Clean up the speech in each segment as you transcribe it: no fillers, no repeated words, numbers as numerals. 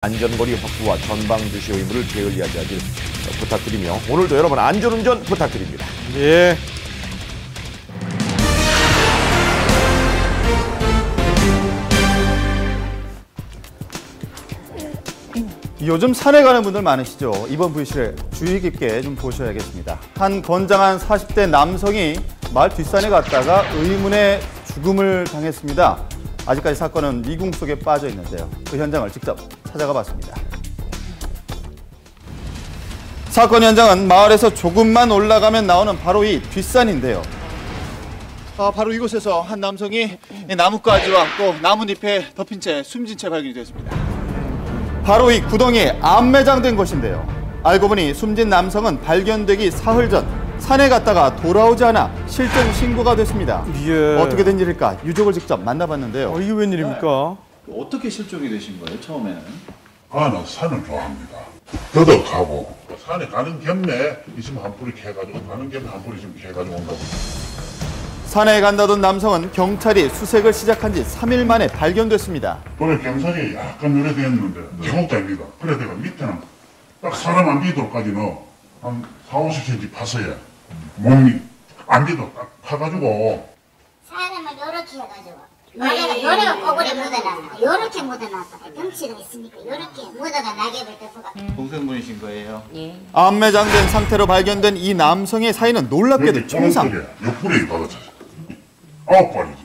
안전거리 확보와 전방 주시 의무를 게을리하지 않길 부탁드리며 오늘도 여러분 안전운전 부탁드립니다. 예. 요즘 산에 가는 분들 많으시죠? 이번 VC를 주의 깊게 좀 보셔야겠습니다. 한 건장한 40대 남성이 마을 뒷산에 갔다가 의문의 죽음을 당했습니다. 아직까지 사건은 미궁 속에 빠져 있는데요. 그 현장을 직접 찾아가 봤습니다. 사건 현장은 마을에서 조금만 올라가면 나오는 바로 이 뒷산인데요. 바로 이곳에서 한 남성이 나뭇가지와 또 나뭇잎에 덮인 채 숨진 채 발견이 되었습니다. 바로 이 구덩이에 암매장된 것인데요. 알고 보니 숨진 남성은 발견되기 사흘 전 산에 갔다가 돌아오지 않아 실종 신고가 됐습니다. 예. 어떻게 된 일일까? 유족을 직접 만나봤는데요. 이게 웬일입니까? 어떻게 실종이 되신 거예요, 처음에는? 나 산을 좋아합니다. 더덕하고 산에 가는 겸에 있으면 한 뿌리 캐가지고 가는 겸에 한 뿌리 좀 캐가지고 온다고. 산에 간다던 남성은 경찰이 수색을 시작한 지 3일 만에 발견됐습니다. 오늘 경사에 약간 누래되었는데 계곡장입니다. 그래 내가 밑에는 딱 사람 안비도까지는 한 40-50cm 파서야 몸이 안비도 딱 파가지고 사람을 요렇게 해가지고 요래가 꼬불에 묻어놨어. 요렇게 묻어놨어. 덩치가 있으니까 요렇게 묻어가 낙엽을 덮어가. 동생분이신 거예요? 예. 암매장된 상태로 발견된 이 남성의 사이는 놀랍게도 청상. 옆구리에 받아쳤어. 9발이지.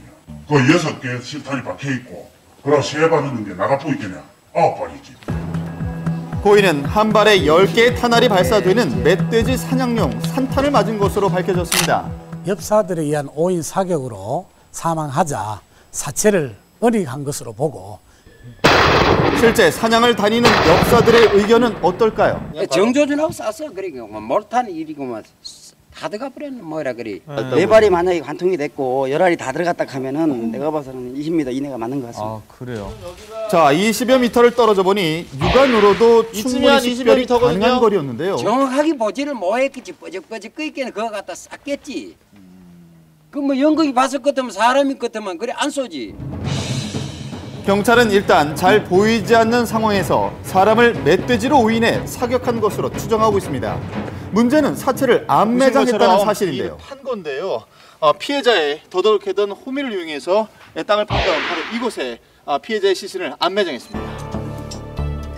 그 6개 실탄이 박혀있고 그리고 3발 있는 게 나가 보이겠냐. 9발이지. 고인은 한 발에 10개의 탄알이 발사되는 멧돼지 사냥용 산탄을 맞은 것으로 밝혀졌습니다. 엽사들에 의한 오인 사격으로 사망하자 사체를 은닉한 것으로 보고 실제 사냥을 다니는 엽사들의 의견은 어떨까요? 정조준하고 쌌어. 그러니까 몰타는 일이고만 다 들어가 버렸는 뭐라 그래. 네 발이 만약에 관통이 됐고 10알이 다 들어갔다 하면은 내가 봐서는 20m 이내가 맞는 것 같습니다. 아, 그래요? 자, 20여 미터를 떨어져 보니 육안으로도 충분히 식별이 가능한 거리였는데요. 정확하게 보지를 못했겠지. 뻐적뻐적 끄있게는 그거 갖다 쌌겠지. 그 뭐 연극이 봤을 것 같으면 사람이 같으면 그래 안 쏘지. 경찰은 일단 잘 보이지 않는 상황에서 사람을 멧돼지로 오인해 사격한 것으로 추정하고 있습니다. 문제는 사체를 암매장했다는 사실인데요. 판 건데요. 피해자의 더덕해던 호미를 이용해서 땅을 판다면 바로 이곳에 피해자의 시신을 암매장했습니다.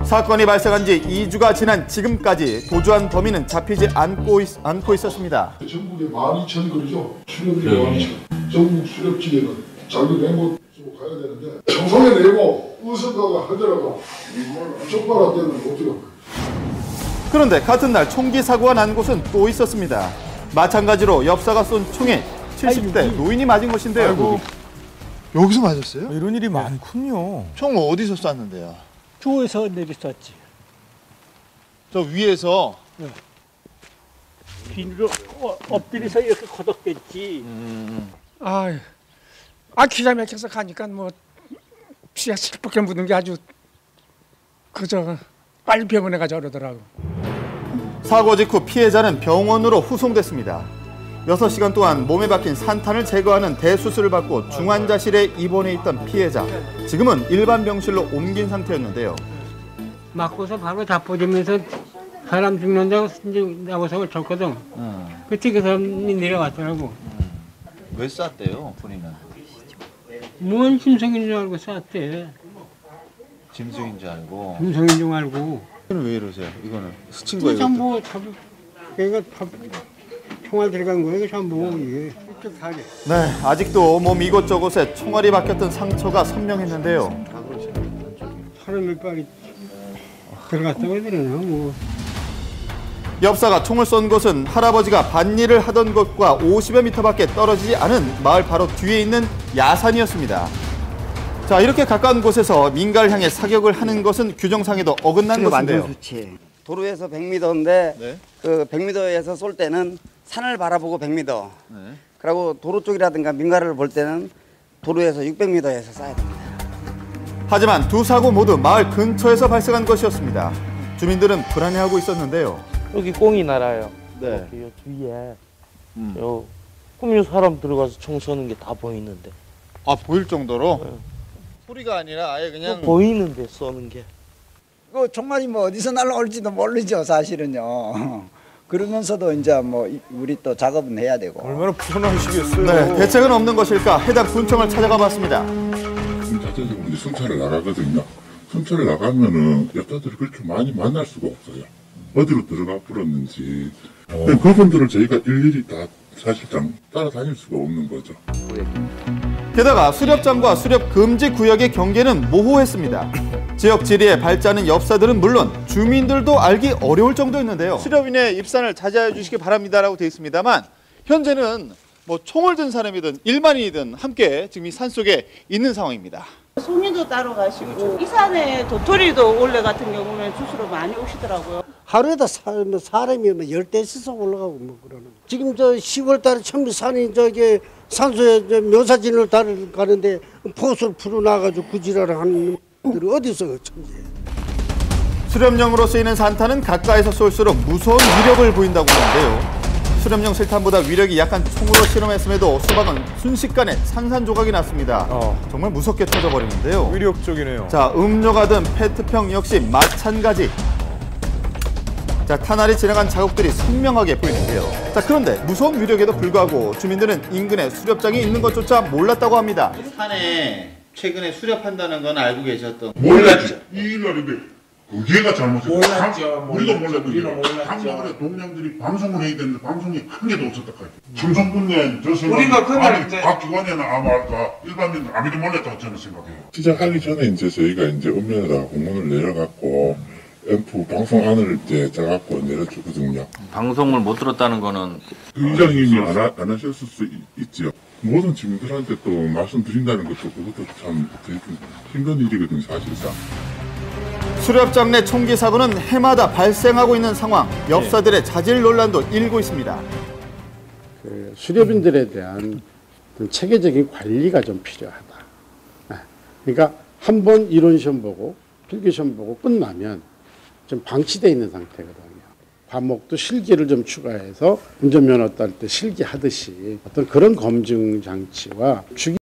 사건이 발생한 지 2주가 지난 지금까지 도주한 범인은 잡히지 않고 있었습니다. 전국에 12,000거리죠. 수렵이 12,000. 전국 수렵지에는 자기 맹고 쓰고 가야 되는데 청송에 내고 의석가가 하더라도 쪽바라 때는 못 들어. 그런데 같은 날 총기 사고가 난 곳은 또 있었습니다. 마찬가지로 엽사가 쏜 총에 70대 노인이 맞은 것인데요. 아이고. 여기서 맞았어요? 이런 일이 많군요. 총 어디서 쐈는데요? 주에서 내렸었지. 저 위에서? 네. 뒤로 엎드려서 이렇게 거덕댔지. 기가 막혀서 가니까 뭐 피가 슬프게 묻은 게 아주 그저 빨리 병원에 가자 그러더라고. 사고 직후 피해자는 병원으로 후송됐습니다. 6시간 동안 몸에 박힌 산탄을 제거하는 대수술을 받고 중환자실에 입원해 있던 피해자. 지금은 일반 병실로 옮긴 상태였는데요. 맞고서 바로 자빠지면서 사람 죽는다고 나와서 쳤거든. 그때 그 사람이 내려갔더라고. 왜 쐈대요, 본인은? 뭔 짐승인 줄 알고 쐈대. 짐승인 줄 알고. 짐승인 줄 알고. 이거는 왜 이러세요? 이거는 스친 거예요? 전부 얘가 총알 들어간 거예요, 전부 이게. 네, 아직도 몸 이곳저곳에 총알이 박혔던 상처가 선명했는데요. 사람이 빨리 들어갔다고 해야 되나 뭐. 엽사가 총을 쏜 곳은 할아버지가 밭일을 하던 곳과 50여 미터밖에 떨어지지 않은 마을 바로 뒤에 있는 야산이었습니다. 자, 이렇게 가까운 곳에서 민가를 향해 사격을 하는 것은 규정상에도 어긋난 것인데요. 도로에서 100m인데 네. 그 100m에서 쏠 때는 산을 바라보고 100m. 그리고 도로 쪽이라든가 민가를 볼 때는 도로에서 600m에서 쏴야 됩니다. 하지만 두 사고 모두 마을 근처에서 발생한 것이었습니다. 주민들은 불안해하고 있었는데요. 여기 꽁이 날아요. 네. 여기 뒤에 요 꾸민 사람 들어가서 총 쏘는 게 다 보이는데. 보일 정도로? 소리가 아니라 아예 그냥 보이는데 쏘는 게. 그 총알이 뭐 어디서 날아올지도 모르죠, 사실은요. 그러면서도 이제 뭐 우리 또 작업은 해야 되고. 얼마나 불안하시겠어요. 네, 대책은 없는 것일까 해당 군청을 찾아가 봤습니다. 자체적으로 이제 순찰을 나가거든요. 순찰을 나가면은 여자들을 그렇게 많이 만날 수가 없어요. 어디로 들어가 버렸는지. 그분들을 저희가 일일이 다 사실상 따라다닐 수가 없는 거죠. 게다가 수렵장과 수렵 금지 구역의 경계는 모호했습니다. 지역 지리에 발자는 엽사들은 물론 주민들도 알기 어려울 정도였는데요. 수렵인의 입산을 자제해 주시기 바랍니다라고 되어 있습니다만 현재는 뭐 총을 든 사람이든 일반인이든 함께 지금 이 산속에 있는 상황입니다. 송이도 따러 가시고 이 산에 도토리도 원래 같은 경우는 주스로 많이 오시더라고요. 하루에다 사람이 뭐 10대씩 올라가고 뭐 그러는. 지금 저 10월 달에 처음 산이 저기 산소에 저 묘사진을 가는데 포수를 풀어놔가지고 구지랄을 하는 들이 어디서 천지. 수렵용으로 쓰이는 산탄은 가까이서 쏠수록 무서운 위력을 보인다고 하는데요. 수렴용 실탄보다 위력이 약한 총으로 실험했음에도 수박은 순식간에 산산조각이 났습니다. 정말 무섭게 터져버리는데요. 위력적이네요. 자, 음료가 든 페트병 역시 마찬가지. 자, 탄알이 지나간 자국들이 선명하게 보이는데요. 자, 그런데 무서운 위력에도 불구하고 주민들은 인근에 수렵장이 있는 것조차 몰랐다고 합니다. 산에 최근에 수렵한다는 건 알고 계셨던 몰랐죠. 이날인데 그게가 잘못했어요. 몰랐죠. 우리도 몰랐는데 한겨울에 동량들이 방송을 해야 되는데 방송이 한 개도 없었다 카요. 청송군내 저 생각 우리가 그날 이제 각 기관에는 아마 일반인 아무도 몰랐다고 저는 생각해요. 시작하기 전에 이제 저희가 이제 읍면에다가 공문을 내려갖고 앰프 방송 안을 이제 짜갖고 내려주거든요. 방송을 못 들었다는 거는 그 이장님이 안 하셨을 수 있죠. 모든 주민들한테 또 말씀드린다는 것도 그것도 참 되게 힘든 일이거든요, 사실상. 수렵장 내 총기 사고는 해마다 발생하고 있는 상황. 엽사들의 자질 논란도 일고 있습니다. 그 수렵인들에 대한 체계적인 관리가 좀 필요하다. 그러니까 한 번 이론 시험 보고 필기 시험 보고 끝나면 좀 방치되어 있는 상태거든요. 과목도 실기를 좀 추가해서 운전면허 딸 때 실기하듯이 어떤 그런 검증 장치와